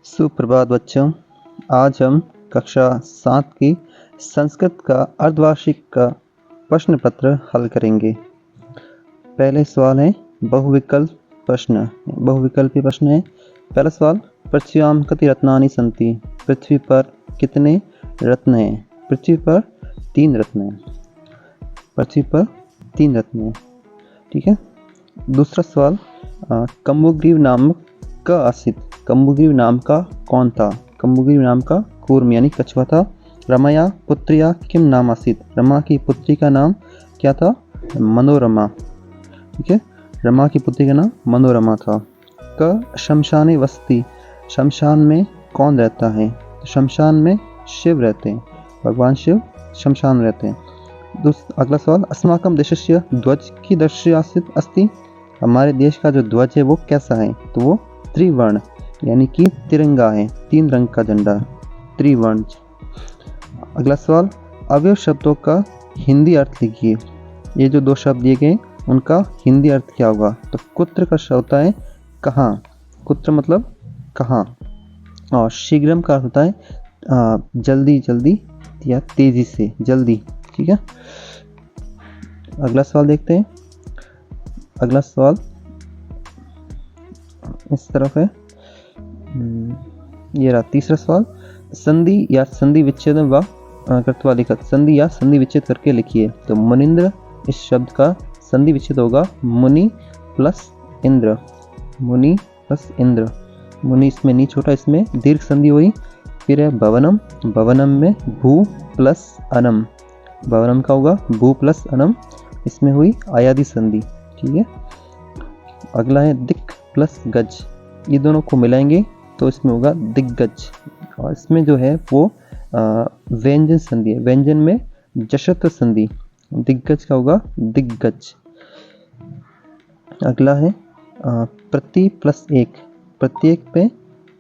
सुप्रभात बच्चों। आज हम कक्षा 7 की संस्कृत का अर्धवार्षिक का प्रश्न पत्र हल करेंगे। पहले सवाल है बहुविकल्पी प्रश्न है। पहला सवाल, पृथ्व्याम कति रत्नानि सन्ति? पृथ्वी पर कितने रत्न हैं? पृथ्वी पर 3 रत्न हैं। ठीक है। दूसरा सवाल, कम्बुग्रीव नामक का आसित? कम्बुग्रीव नाम का कौन था? कम्बुग्रीव नाम का कूर्म यानी कछुआ था। रमया पुत्र्या किम नाम आसित? रमा की पुत्री का नाम क्या था? मनोरमा। ठीक है, रमा की पुत्री का नाम मनोरमा था। क शमशाने वसति? शमशान में कौन रहता है? शमशान में शिव रहते हैं, भगवान शिव शमशान में रहते हैं। अगला सवाल, अस्माकं देशस्य ध्वज की दृश्य आसित अस्ति? हमारे देश का जो ध्वज है वो कैसा है? तो वो त्रिवर्ण यानी कि तिरंगा है, 3 रंग का झंडा, त्रिवर्ण। अगला सवाल, अवयव शब्दों का हिंदी अर्थ लिखिए। ये जो 2 शब्द दिए गए उनका हिंदी अर्थ क्या होगा? तो कुत्र का शब्द होता है कहाँ, कुत्र मतलब कहाँ, और शीघ्रम का अर्थ होता है जल्दी जल्दी या तेजी से, जल्दी। ठीक है। अगला सवाल देखते हैं। अगला सवाल इस तरफ है, ये रहा तीसरा सवाल। संधि या संधि विच्छेद व कृत्वा लिखत? संधि या संधि विच्छेद करके लिखिए। तो मुनिंद्र, इस शब्द का संधि विच्छेद होगा मुनि प्लस इंद्र, मुनि प्लस इंद्र। मुनि इसमें नी छोटा, इसमें दीर्घ संधि हुई। फिर है भवनम, भवनम में भू प्लस अनम, भवनम का होगा भू प्लस अनम, इसमें हुई आयादी संधि। ठीक है। अगला है दिक् प्लस गज, ये दोनों को मिलाएंगे तो इसमें होगा दिग्गज, और इसमें जो है वो व्यंजन संधि है, व्यंजन में जशत्र संधि, दिग्गज का होगा दिग्गज। अगला है प्रति प्लस एक, प्रत्येक पे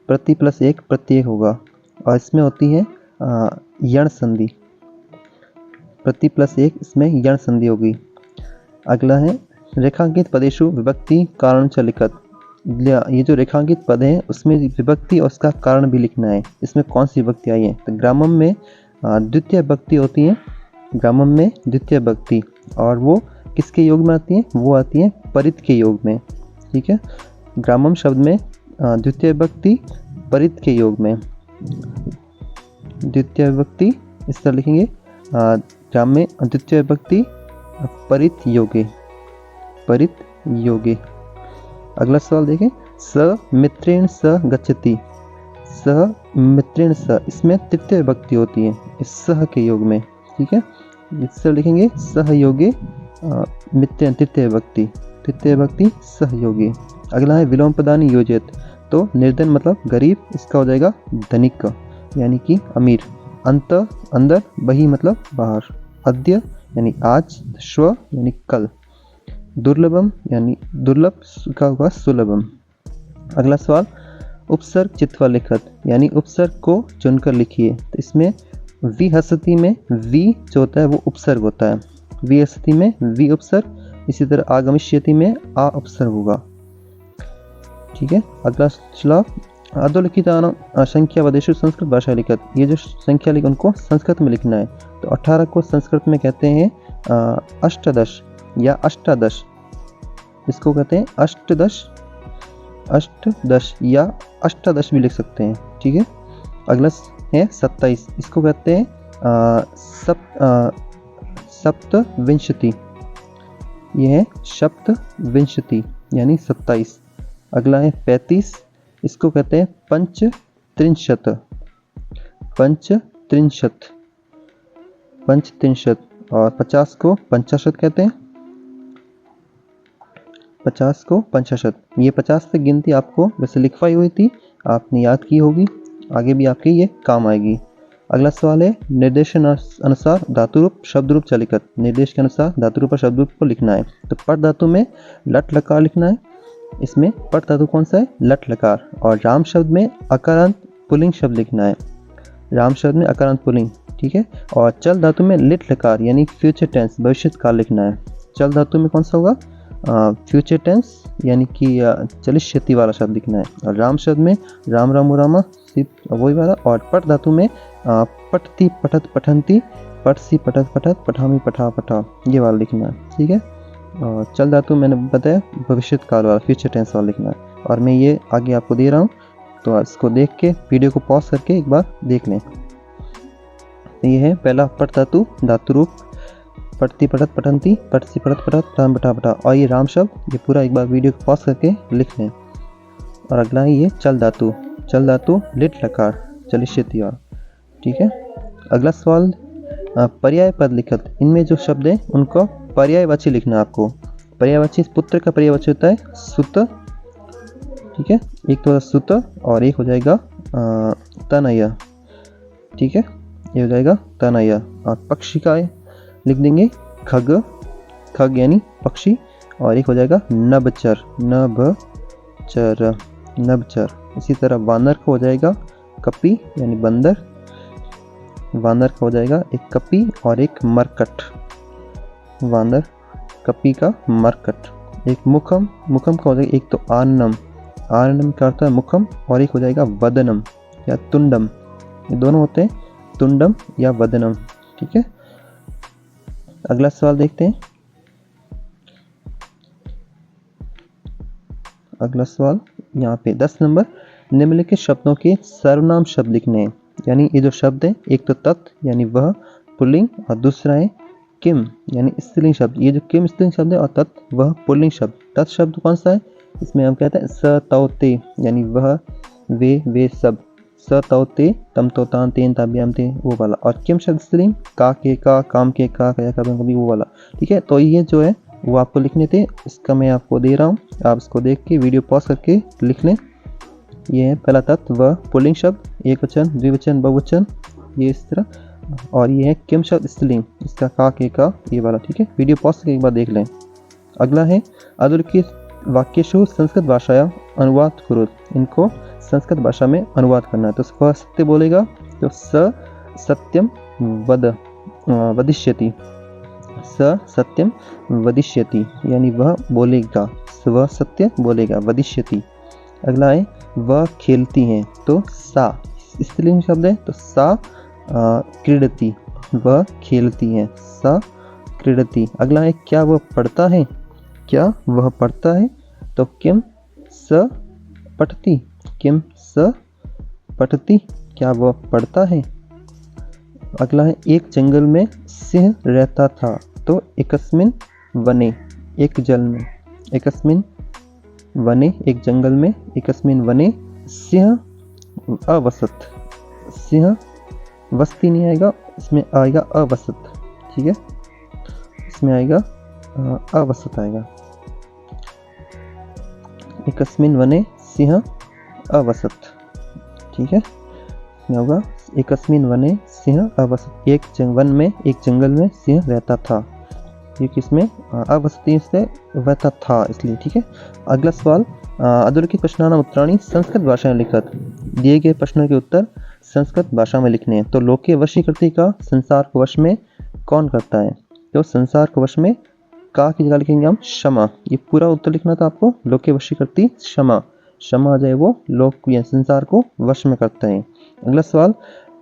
प्रति प्लस एक प्रत्येक होगा, और इसमें होती है यण संधि, प्रति प्लस एक इसमें यण संधि होगी। अगला है रेखांकित पदेषु विभक्ति कारण च लिखत? ये जो रेखांकित पद है उसमें विभक्ति और उसका कारण भी लिखना है। इसमें कौन सी विभक्ति आई है? तो ग्रामम में द्वितीय विभक्ति होती है, ग्रामम में द्वितीय विभक्ति, और वो किसके योग में आती है? वो आती है परित के योग में। ठीक है। ग्रामम शब्द में द्वितीय विभक्ति परित के योग में, द्वितीय विभक्ति इस तरह लिखेंगे, ग्राम में द्वितीय विभक्ति परित योगे, परित योगे। अगला सवाल देखें, स मित्रेण स गच्छति? स मित्रेण स, इसमें तृतीय विभक्ति होती है इस सह के योग में। ठीक है, इससे लिखेंगे सहयोगे मित्रेण, तृतीय विभक्ति सहयोगी। अगला है विलोम पदानि योजित? तो निर्धन मतलब गरीब, इसका हो जाएगा धनिक यानी कि अमीर। अंत अंदर, बही मतलब बाहर। अद्य यानी आज, श्व यानी कल। दुर्लभम यानी दुर्लभ का होगा सुलभम। अगला सवाल, उपसर्ग चित्वा लिखत? यानी उपसर्ग को चुनकर लिखिए। तो इसमें विहसति में वी जो होता है वो उपसर्ग होता है, विहसति में वी उपसर्ग, इसी तरह आगमिष्यति में आ उपसर्ग होगा। ठीक है। अगला श्लोक, अधोलिखितानां संख्यापदेषु संस्कृत भाषा लिखत? ये जो संख्या लिख उनको संस्कृत में लिखना है। तो 18 को संस्कृत में कहते हैं अष्टदश या अष्टादश, इसको कहते हैं अष्टदश या अष्टादश भी लिख सकते हैं। ठीक है। अगला है 27, इसको कहते हैं सप्तविंशति, ये है सप्तविंशति यानी 27। अगला है 35, इसको कहते हैं पंचत्रिंशत्, और 50 को पंचाशत कहते हैं, 50 को पंचाशत। ये 50 तक गिनती आपको वैसे लिखवाई हुई थी, आपने याद की होगी, आगे भी आपके ये काम आएगी। अगला सवाल है निर्देशन अनुसार धातुरूप शब्दरूप च लिखत? निर्देश के अनुसार धातुरूप और शब्दरूप को लिखना है। तो पट धातु में लट लकार लिखना है। इसमें पट धातु कौन सा है? लट लकार। और राम शब्द में अकारांत पुल्लिंग शब्द लिखना है, राम शब्द में अकारांत पुल्लिंग। ठीक है। और चल धातु में लिट लकार यानी फ्यूचर टेंस भविष्य काल लिखना है। चल धातु में कौन सा होगा? फ्यूचर टेंस यानी कि चलिष्यति वाला शब्द लिखना है। और राम शब्द में राम रामो रामा सिर्फ वही वाला। और पठ धातु में पठती पठत पठंती, पठसी पठत पठत, पठामी पठा पठा, ये वाला लिखना है, ठीक है। और चल धातु मैंने बताया भविष्य काल वाला फ्यूचर टेंस वाला लिखना है। और मैं ये आगे आपको दे रहा हूँ, तो इसको देख के वीडियो को पॉज करके एक बार देख लें। ये है पहला पठ धातु, धातु रूप पठती पठत पठंती, पठसी पठत पठत, पठाम पठा पठा। और ये राम शब्द, ये पूरा एक बार वीडियो को पॉज करके लिख लें। और अगला है ये चल धातु, चल धातु लिट लकार चलिष्यति और, ठीक है। अगला सवाल पर्याय पद लिखत, इनमें जो शब्द है उनको पर्यायवाची लिखना है आपको। पर्यायवाची पुत्र का पर्यायवाची होता है सुत, ठीक है। एक तो सुत और एक हो जाएगा तनया, ठीक है, ये हो जाएगा तनया। और पक्षी का लिख देंगे खग, खग यानी पक्षी। और एक हो जाएगा नभचर, नभचर, नभचर। इसी तरह वानर का हो जाएगा कपी यानी बंदर, वानर का हो जाएगा एक कपी और एक मरकट, वानर कपी का मरकट। एक मुखम, मुखम का हो जाएगा एक तो आनम, आनम का अर्थ है मुखम। और एक हो जाएगा वदनम या तुंडम, ये दोनों होते हैं तुंडम या वदनम, ठीक है। अगला सवाल देखते हैं। अगला सवाल यहाँ पे 10 नंबर, निम्नलिखित शब्दों के सर्वनाम शब्द लिखने हैं। यानी ये जो शब्द है, एक तो तत् यानी वह पुल्लिंग, और दूसरा है किम यानी स्त्रीलिंग शब्द। ये जो किम स्त्रीलिंग शब्द है और तत् वह पुल्लिंग शब्द। तत् शब्द कौन सा है, इसमें हम कहते हैं स तौ ते यानी वह वे सब, स तौ ते तम तो तान तेन ताभ्याम ते, वो वाला। और किम शब्द स्त्रीलिंग का के का, काम के का, कया का कभी, वो वाला, ठीक है। तो ये जो है वो आपको लिखने थे, इसका मैं आपको दे रहा हूँ, आप इसको देख के वीडियो पॉज करके लिख लें। ये है पहला तत्व वह पुल्लिंग शब्द, एक वचन, द्विवचन, बहुवचन, ये इस तरह। और ये है किम शब्द स्त्रीलिंग, इसका का के का, ये वाला, ठीक है। वीडियो पॉज करके एक बार देख लें। अगला है अधोलिखित वाक्येषु संस्कृत भाषाया अनुवाद करो, इनको संस्कृत भाषा में अनुवाद करना है। तो वह सत्य बोलेगा तो स सत्यम वदिष्यति, स सत्यम वदिष्यति यानी वह बोलेगा, वह सत्य बोलेगा, वदिष्यति। अगला है वह खेलती हैं, तो सा स्त्रीलिंग शब्द है, तो सा क्रीडति, वह खेलती हैं, सा क्रीडति। अगला है क्या वह पढ़ता है, क्या वह पढ़ता है, तो किम स पठति, किम स पठति, क्या वह पढ़ता है। अगला है एक जंगल में सिंह रहता था, तो एकस्मिन वने, एक जल में, एकस्मिन वने, एक जंगल में, एकस्मिन वने सिंह अवसत, सिंह वस्ती नहीं आएगा, इसमें आएगा अवसत, ठीक है, इसमें आएगा अवसत आएगा। एकस्मिन वने सिंह अवसत, ठीक है, इसमें होगा एकस्मिन वने सिंह अवसत, एक वन में, एक जंगल में सिंह रहता था, ये किसमें अवसती से रहता था इसलिए, ठीक है। अगला सवाल अधोलिखित प्रश्नानाम उत्तराणी संस्कृत भाषा में लिखत, दिए गए प्रश्नों के उत्तर संस्कृत भाषा में लिखने हैं। तो लोके वशीकृति का संसार को वश में कौन करता है, तो संसार को वश में का की जगह लिखेंगे हम क्षमा, ये पूरा उत्तर लिखना था आपको। लोके वशीकृति क्षमा, क्षमा जो है वो लोक या संसार को वश में करता है। अगला सवाल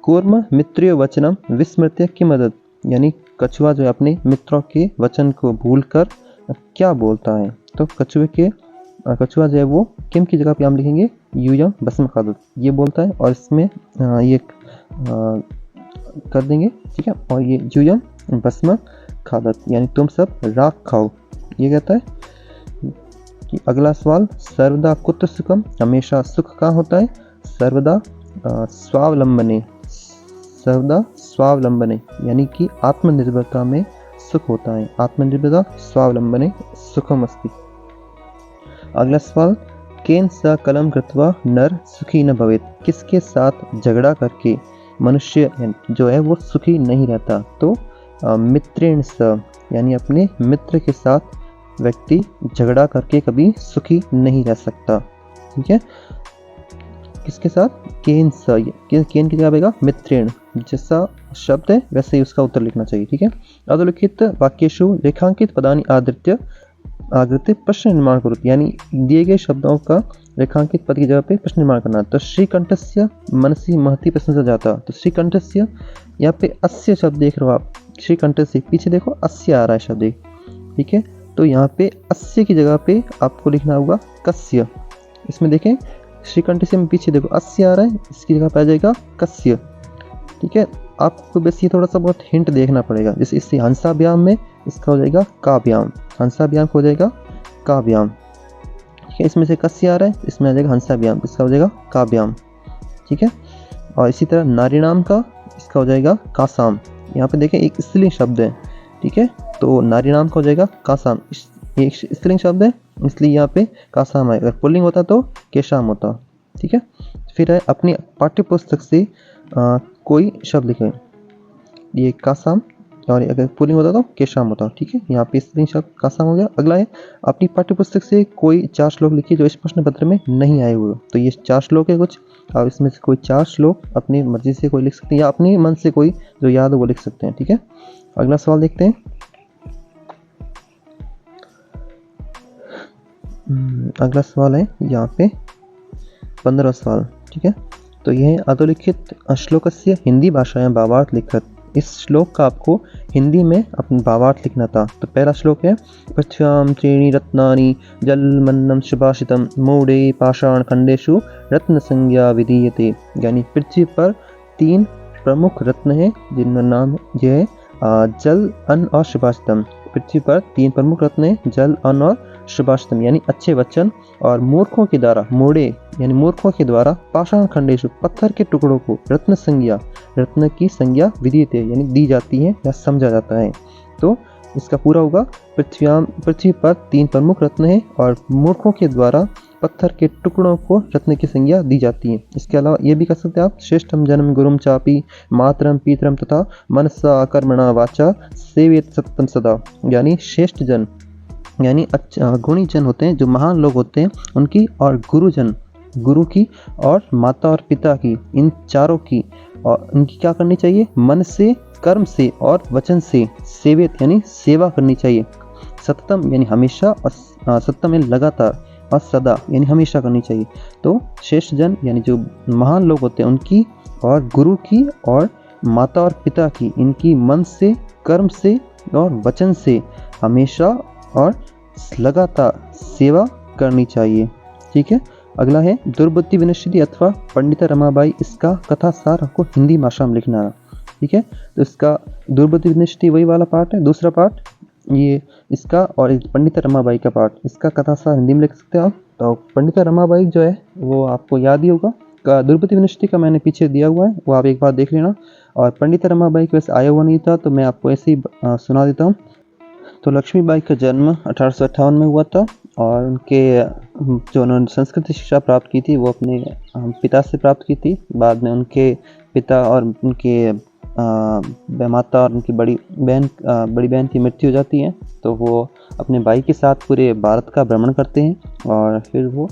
कूर्म मित्रियो वचनम विस्मृत्य की मदद, यानी कछुआ जो है अपने मित्रों के वचन को भूलकर क्या बोलता है, तो कछुआ जो है वो किम की जगह पे हम लिखेंगे यूयम भस्म खादत, ये बोलता है। और इसमें ये कर देंगे, ठीक है। और ये यूयम भस्म खादत यानी तुम सब राख खाओ, ये कहता है कि। अगला सवाल सर्वदा कुत्र सुखम, हमेशा सुख कहाँ होता है, सर्वदा स्वावलंबने, सर्वदा स्वावलंबने यानी कि आत्मनिर्भरता में सुख होता है, आत्मनिर्भरता स्वावलंबने सुखम अस्ति। अगला सवाल केन स कलम कृत्वा नर सुखी न भवेत, किसके साथ झगड़ा करके मनुष्य जो है वो सुखी नहीं रहता, तो मित्रेण स यानी अपने मित्र के साथ व्यक्ति झगड़ा करके कभी सुखी नहीं रह सकता, ठीक है। किसके साथ, केन स, केन की जगह आएगा मित्रेण, जैसा शब्द है वैसे ही उसका उत्तर लिखना चाहिए, ठीक है। अधोलिखित वाक्येषु रेखांकित पदानि आदृत्य आकृति प्रश्न निर्माण करोति, यानी दिए गए शब्दों का रेखांकित पद की जगह पे प्रश्न निर्माण करना। तो श्रीकंठस्य मनसी महती प्रशंसा जाता। तो श्रीकंठस्य, यहाँ पे अस्य शब्द देख रहे हो आप, श्रीकंठ से पीछे देखो अस्य आ रहा है शब्द एक, ठीक है। तो यहाँ पे अस्य की जगह पे आपको लिखना होगा कस्य। इसमें देखें श्रीकंठ से में पीछे देखो अस्य आ रहा है, इसकी जगह पे आ जाएगा कस्य, ठीक है। आपको बस ये थोड़ा सा बहुत हिंट देखना पड़ेगा। जैसे इससे हंसाभ्याम में इसका हो जाएगा काव्याम, हंसाभ्याम हो जाएगा काव्याम, ठीक है। इसमें से कस्य आ रहा है, इसमें आ जाएगा हंसाभ्याम, इसका हो जाएगा काव्याम, ठीक है। और इसी तरह नारीणाम का इसका हो जाएगा कासाम। यहाँ पे देखें एक स्त्रीलिंग शब्द है, ठीक है। तो नारीणाम का हो जाएगा कासाम, एक स्त्रीलिंग शब्द है इसलिए यहाँ पे कासाम है। अगर पुल्लिंग होता तो केशाम होता, ठीक है। फिर है अपनी पाठ्य पुस्तक से कोई शब्द लिखें, ये कासाम, और अगर पुल्लिंग होता तो केशाम होता, ठीक है। यहाँ पे स्त्रीलिंग शब्द कासाम हो गया। अगला है अपनी पाठ्य पुस्तक से कोई 4 श्लोक लिखिए जो इस प्रश्न पत्र में नहीं आए हुए। तो ये 4 श्लोक है कुछ, और इसमें से कोई 4 श्लोक अपनी मर्जी से कोई लिख सकते हैं या अपने मन से कोई जो याद हो वो लिख सकते हैं, ठीक है। अगला सवाल देखते हैं। अगला सवाल है यहाँ पे 15वां सवाल, ठीक है। तो यह है अधोलिखित श्लोकस्य हिंदी भाषायां भावार्थ लिखत। इस श्लोक का आपको हिंदी में अपना भावार्थ लिखना था। तो पहला श्लोक है पृथ्व्यां त्रीणि रत्नानि जलमन्नं सुभाषितं मूढे पाषाण खंडेषु रत्न संज्ञा विधीयते। यानी पृथ्वी पर 3 प्रमुख रत्न हैं जिनका नाम यह है जल, अन्न और सुभाषितम। पृथ्वी पर 3 प्रमुख रत्न हैं, जल, अन्न और सुभाषितम, यानी अच्छे वचन। और मूर्खों के द्वारा, मूढ़े यानी मूर्खों के द्वारा, पाषाण खंडेशु पत्थर के टुकड़ों को, रत्न संज्ञा, रत्न की संज्ञा विदित है यानी दी जाती है या समझा जाता है। तो इसका पूरा होगा पृथ्वी पर 3 प्रमुख रत्न हैं और मूर्खों के द्वारा पत्थर के टुकड़ों को रत्न की संज्ञा दी जाती है। इसके अलावा ये भी कर सकते हैं आप, श्रेष्ठम जन्म गुरुम चापी मातरम पीतरम तथा मनसा कर्मणा वाचा सेवेत सततम सदा। यानी श्रेष्ठ जन यानी अच्छा गुणी जन होते हैं, जो महान लोग होते हैं उनकी, और गुरुजन, गुरु की और माता और पिता की, इन चारों की, और उनकी क्या करनी चाहिए, मन से, कर्म से और वचन से सेवित यानी सेवा करनी चाहिए। सततम यानी हमेशा, और सततम यानी लगातार, और सदा यानी हमेशा करनी चाहिए। तो श्रेष्ठ जन यानी जो महान लोग होते हैं उनकी, और गुरु की और माता और पिता की, इनकी मन से, कर्म से और वचन से हमेशा और लगातार सेवा करनी चाहिए, ठीक है। अगला है दुर्बुद्धि विनश्यति अथवा पंडिता रमाबाई। इसका कथा सार आपको हिंदी भाषा में लिखना है, ठीक है। तो इसका दुर्बुद्धि विनश्यति वही वाला पार्ट है, दूसरा पार्ट ये इसका, और पंडिता रमाबाई का पार्ट, इसका कथा सार हिंदी में लिख सकते हैं आप। तो पंडिता रमाबाई जो है वो आपको याद ही होगा, दुर्बुद्धि विनश्यति का मैंने पीछे दिया हुआ है, वो आप एक बार देख लेना। और पंडिता रमाबाई के वैसे आया हुआ नहीं था तो मैं आपको ऐसे ही सुना देता हूँ। तो लक्ष्मीबाई का जन्म 1858 में हुआ था, और उनके जो उन्होंने संस्कृत शिक्षा प्राप्त की थी वो अपने पिता से प्राप्त की थी। बाद में उनके पिता और उनके माता और उनकी बड़ी बहन की मृत्यु हो जाती है। तो वो अपने भाई के साथ पूरे भारत का भ्रमण करते हैं, और फिर वो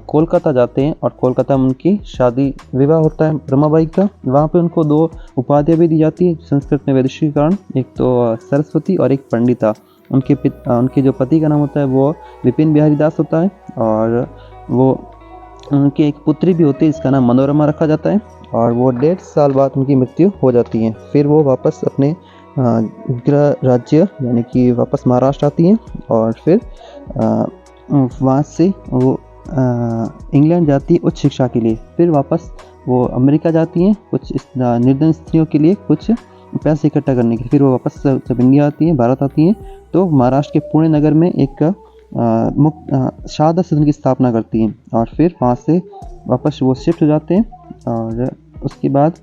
कोलकाता जाते हैं, और कोलकाता में उनकी शादी विवाह होता है रमाबाई का। वहाँ पे उनको 2 उपाधियाँ भी दी जाती है संस्कृत में वैदेशिक कारण, एक तो सरस्वती और एक पंडिता। उनके जो पति का नाम होता है वो विपिन बिहारी दास होता है, और वो उनकी एक पुत्री भी होती है जिसका नाम मनोरमा रखा जाता है, और वो 1.5 साल बाद उनकी मृत्यु हो जाती है। फिर वो वापस अपने गृह राज्य यानी कि वापस महाराष्ट्र आती हैं, और फिर वहाँ से वो इंग्लैंड जाती है उच्च शिक्षा के लिए। फिर वापस वो अमेरिका जाती हैं कुछ निर्धन स्त्रियों के लिए कुछ पैसे इकट्ठा करने के लिए। फिर वो वापस जब इंडिया आती हैं, भारत आती हैं, तो महाराष्ट्र के पुणे नगर में एक शारदा सदन की स्थापना करती हैं, और फिर वहाँ से वापस वो शिफ्ट हो जाते हैं। और उसके बाद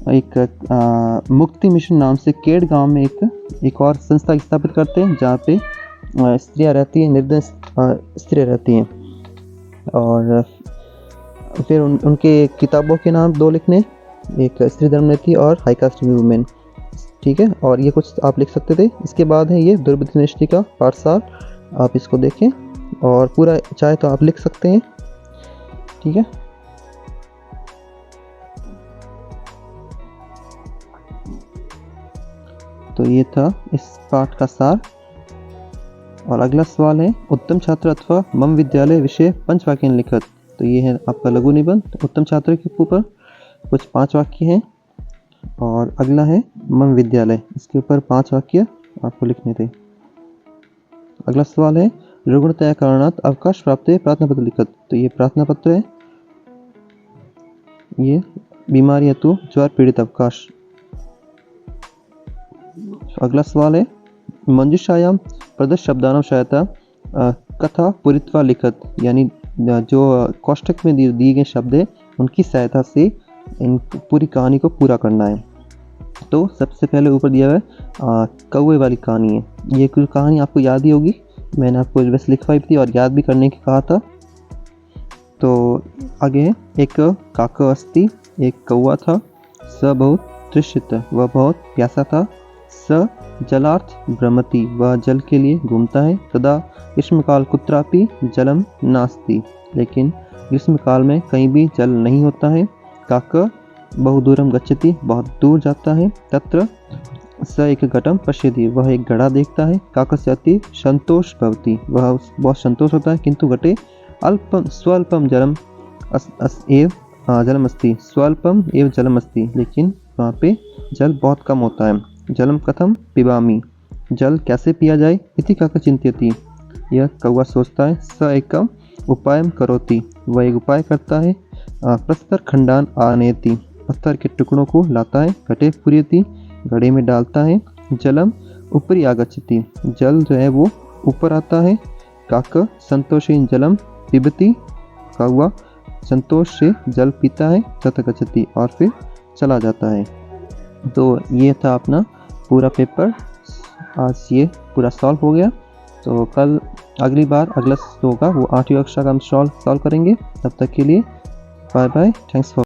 एक मुक्ति मिशन नाम से केड गांव में एक और संस्था स्थापित करते हैं जहाँ पे स्त्रियाँ रहती हैं, निर्धन स्त्रियाँ रहती हैं। और फिर उनके किताबों के नाम 2 लिखने, एक स्त्री धर्म नीति और हाई कास्ट वुमेन, ठीक है। और ये कुछ आप लिख सकते थे। इसके बाद है ये दुर्बुद्धि विनश्यति का पाठसार, आप इसको देखें और पूरा चाहे तो आप लिख सकते हैं, ठीक है। तो ये था इस पाठ का सार। और अगला सवाल है उत्तम छात्र अथवा मम विद्यालय विषय पंचवाक्य लिखत। तो ये है आपका लघु निबंध उत्तम छात्र के ऊपर कुछ 5 वाक्य हैं। और अगला है मम विद्यालय, इसके ऊपर 5 वाक्य आपको लिखने थे। अगला सवाल है रुग्णतया कारणात् अवकाश प्राप्त प्रार्थना पत्र लिखत। तो ये प्रार्थना पत्र है, ये बीमारी हेतु ज्वर पीड़ित अवकाश। अगला सवाल है मंजूषायां प्रदत्त शब्दानां सहायता कथा पूरित्वा लिखत। यानी जो कोष्ठक में दिए गए शब्द है उनकी सहायता से इन पूरी कहानी को पूरा करना है। तो सबसे पहले ऊपर दिया हुआ है कौवे वाली कहानी है। ये कुल कहानी आपको याद ही होगी, मैंने आपको बस लिखवाई थी और याद भी करने की कहा था। तो आगे है एक काका अस्ति, एक कौवा था, स बहुत तृषित, वह बहुत प्यासा था, स जलार्थ भ्रमति, वह जल के लिए घूमता है, तदा ग्रीष्मकाल कुत्रापि जलम नास्ति, लेकिन ग्रीष्मकाल में कहीं भी जल नहीं होता है। काका बहुदूरम गच्छति, बहुत दूर जाता है, तत्र स एक घटम पश्यति, वह एक घड़ा देखता है, काकस्य अति संतोष भवति, वह बहुत संतोष होता है, किंतु घटे अल्पम स्वल्पम जलम एव जलम अस्ति, स्वल्पम एव जलम अस्ति, लेकिन वहाँ पे जल बहुत कम होता है। जलम कथम पिबामि, जल कैसे पिया जाए, इति काका चिंत्यति, यह कौवा सोचता है। स एकम उपायम करोति, वह एक उपाय करता है। प्रस्तर खंडान आनेति, पत्थर के टुकड़ों को लाता है। घटे पूर्यति, घड़े में डालता है। जलम ऊपरी आगच्छति, जल जो है वो ऊपर आता है। काक संतोषेन जलम पिबति, कौवा संतोष से जल पीता है। तथा गच्छति, और फिर चला जाता है। तो ये था अपना पूरा पेपर, आज ये पूरा सॉल्व हो गया। तो कल अगली बार अगला होगा वो 8वीं कक्षा का हम सॉल्व करेंगे। तब तक के लिए बाय बाय, थैंक्स फॉर